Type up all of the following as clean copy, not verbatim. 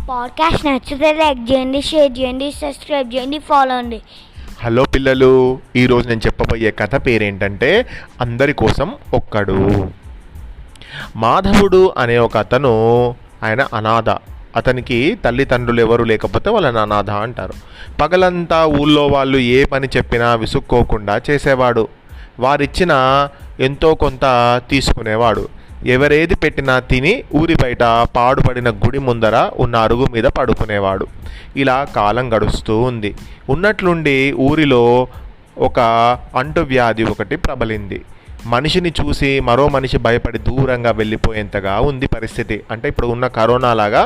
Podcast నచ్చితే like చేయండి, share చేయండి, సబ్స్క్రైబ్ చేయండి, ఫాలో అండి. హలో పిల్లలు, ఈరోజు నేను చెప్పబోయే కథ పేరేంటంటే అందరి కోసం ఒక్కడు. మాధవుడు అనే ఒక అతను, ఆయన అనాథ. అతనికి తల్లిదండ్రులు ఎవరు లేకపోతే వాళ్ళని అనాథ అంటారు. పగలంతా ఊళ్ళో వాళ్ళు ఏ పని చెప్పినా విసుక్కోకుండా చేసేవాడు. వారిచ్చిన ఎంతో కొంత తీసుకునేవాడు. ఎవరేది పెట్టినా తిని ఊరి బయట పాడుపడిన గుడి ముందర ఉన్న అరుగు మీద పడుకునేవాడు. ఇలా కాలం గడుస్తూ ఉంది. ఉన్నట్లుండి ఊరిలో ఒక అంటువ్యాధి ఒకటి ప్రబలింది. మనిషిని చూసి మరో మనిషి భయపడి దూరంగా వెళ్ళిపోయేంతగా ఉంది పరిస్థితి. అంటే ఇప్పుడు ఉన్న కరోనా లాగా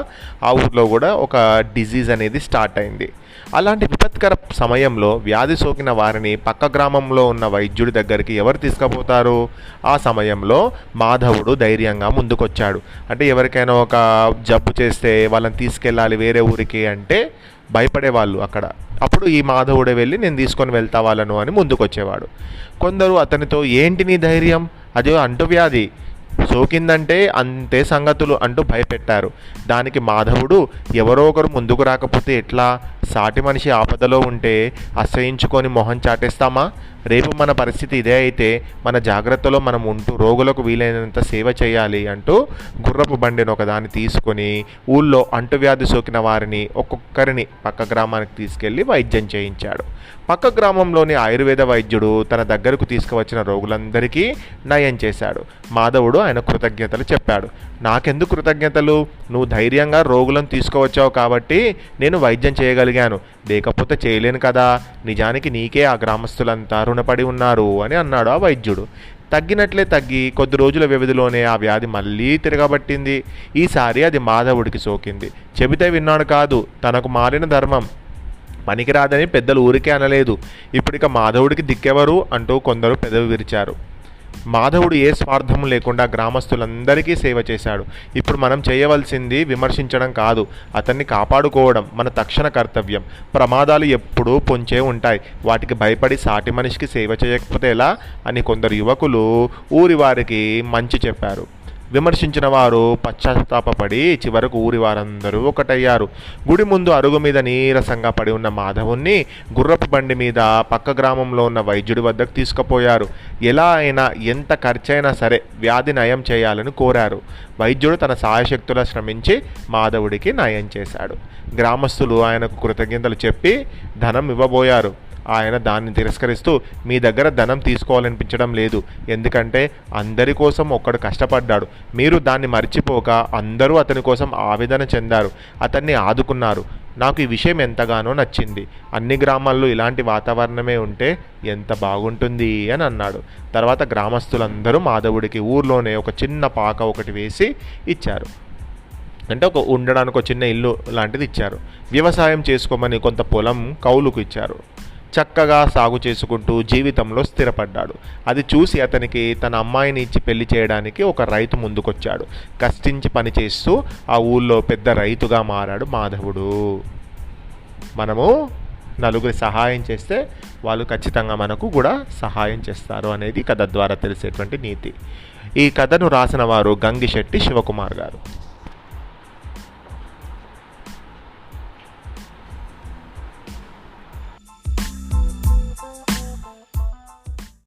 ఆ ఊర్లో కూడా ఒక డిజీజ్ అనేది స్టార్ట్ అయింది. అలాంటి విపత్కర సమయంలో వ్యాధి సోకిన వారిని పక్క గ్రామంలో ఉన్న వైద్యుడి దగ్గరికి ఎవరు తీసుకుపోతారు? ఆ సమయంలో మాధవుడు ధైర్యంగా ముందుకొచ్చాడు. అంటే ఎవరికైనా ఒక జబ్బు చేస్తే వాళ్ళని తీసుకెళ్ళాలి వేరే ఊరికి అంటే భయపడేవాళ్ళు అక్కడ. అప్పుడు ఈ మాధవుడే వెళ్ళి నేను తీసుకొని వెళ్తా వాళ్ళను అని ముందుకొచ్చేవాడు. కొందరు అతనితో ఏంటి నీ ధైర్యం, అదే అంటువ్యాధి సోకిందంటే అంతే సంగతులు అంటూ భయపెట్టారు. దానికి మాధవుడు ఎవరో ఒకరు ముందుకు రాకపోతే ఎట్లా, సాటి మనిషి ఆపదలో ఉంటే అసహించుకొని మొహం చాటేస్తామా? రేపు మన పరిస్థితి ఇదే అయితే మన జాగ్రత్తలో మనం ఉంటూ రోగులకు వీలైనంత సేవ చేయాలి అంటూ గుర్రపు బండిని ఒకదాన్ని తీసుకొని ఊళ్ళో అంటువ్యాధి సోకిన వారిని ఒక్కొక్కరిని పక్క గ్రామానికి తీసుకెళ్లి వైద్యం చేయించాడు. పక్క గ్రామంలోని ఆయుర్వేద వైద్యుడు తన దగ్గరకు తీసుకువచ్చిన రోగులందరికీ నయం చేశాడు. మాధవుడు ఆయన కృతజ్ఞతలు చెప్పాడు. నాకెందుకు కృతజ్ఞతలు, నువ్వు ధైర్యంగా రోగులను తీసుకువచ్చావు కాబట్టి నేను వైద్యం చేయగలిగాను, లేకపోతే చేయలేను కదా. నిజానికి నీకే ఆ గ్రామస్తులంతా రుణపడి ఉన్నారు అని అన్నాడు ఆ వైద్యుడు. తగ్గినట్లే తగ్గి కొద్ది రోజుల వ్యవధిలోనే ఆ వ్యాధి మళ్ళీ తిరగబట్టింది. ఈసారి అది మాధవుడికి సోకింది. చెబితే విన్నాడు కాదు, తనకు మారిన ధర్మం పనికిరాదని పెద్దలు ఊరికే అనలేదు. ఇప్పుడిక మాధవుడికి దిక్కెవరు అంటూ కొందరు పెదవి విరిచారు. మాధవుడు ఏ స్వార్థము లేకుండా గ్రామస్తులందరికీ సేవ చేశాడు. ఇప్పుడు మనం చేయవలసింది విమర్శించడం కాదు, అతన్ని కాపాడుకోవడం మన తక్షణ కర్తవ్యం. ప్రమాదాలు ఎప్పుడూ పొంచే ఉంటాయి, వాటికి భయపడి సాటి మనిషికి సేవ చేయకపోతే ఎలా అని కొందరు యువకులు ఊరి వారికి మంచి చెప్పారు. విమర్శించిన వారు పశ్చాత్తాపడి చివరకు ఊరి వారందరూ ఒకటయ్యారు. గుడి ముందు అరుగు మీద నీరసంగా పడి ఉన్న మాధవుణ్ణి గుర్రపు బండి మీద పక్క గ్రామంలో ఉన్న వైద్యుడి వద్దకు తీసుకుపోయారు. ఎలా అయినా ఎంత ఖర్చైనా సరే వ్యాధి నయం చేయాలని కోరారు. వైద్యుడు తన సాయశక్తులా శ్రమించి మాధవుడికి నయం చేశాడు. గ్రామస్తులు ఆయనకు కృతజ్ఞతలు చెప్పి ధనం ఇవ్వబోయారు. ఆయన దాన్ని తిరస్కరిస్తూ మీ దగ్గర ధనం తీసుకోవాలనిపించడం లేదు, ఎందుకంటే అందరి కోసం ఒక్కడు కష్టపడ్డాడు. మీరు దాన్ని మర్చిపోక అందరూ అతని కోసం ఆవేదన చెందారు, అతన్ని ఆదుకున్నారు. నాకు ఈ విషయం ఎంతగానో నచ్చింది. అన్ని గ్రామాల్లో ఇలాంటి వాతావరణమే ఉంటే ఎంత బాగుంటుంది అని అన్నాడు. తర్వాత గ్రామస్తులందరూ మాధవుడికి ఊర్లోనే ఒక చిన్న పాక ఒకటి వేసి ఇచ్చారు. అంటే ఉండడానికి ఒక చిన్న ఇల్లు లాంటిది ఇచ్చారు. వ్యవసాయం చేసుకోమని కొంత పొలం కౌలుకు ఇచ్చారు. చక్కగా సాగు చేసుకుంటూ జీవితంలో స్థిరపడ్డాడు. అది చూసి అతనికి తన అమ్మాయిని ఇచ్చి పెళ్లి చేయడానికి ఒక రైతు ముందుకొచ్చాడు. కష్టించి పనిచేస్తూ ఆ ఊళ్ళో పెద్ద రైతుగా మారాడు మాధవుడు. మనము నలుగురి సహాయం చేస్తే వాళ్ళు ఖచ్చితంగా మనకు కూడా సహాయం చేస్తారు అనేది కథ ద్వారా తెలిసేటువంటి నీతి. ఈ కథను రాసిన వారు గంగిశెట్టి శివకుమార్ గారు.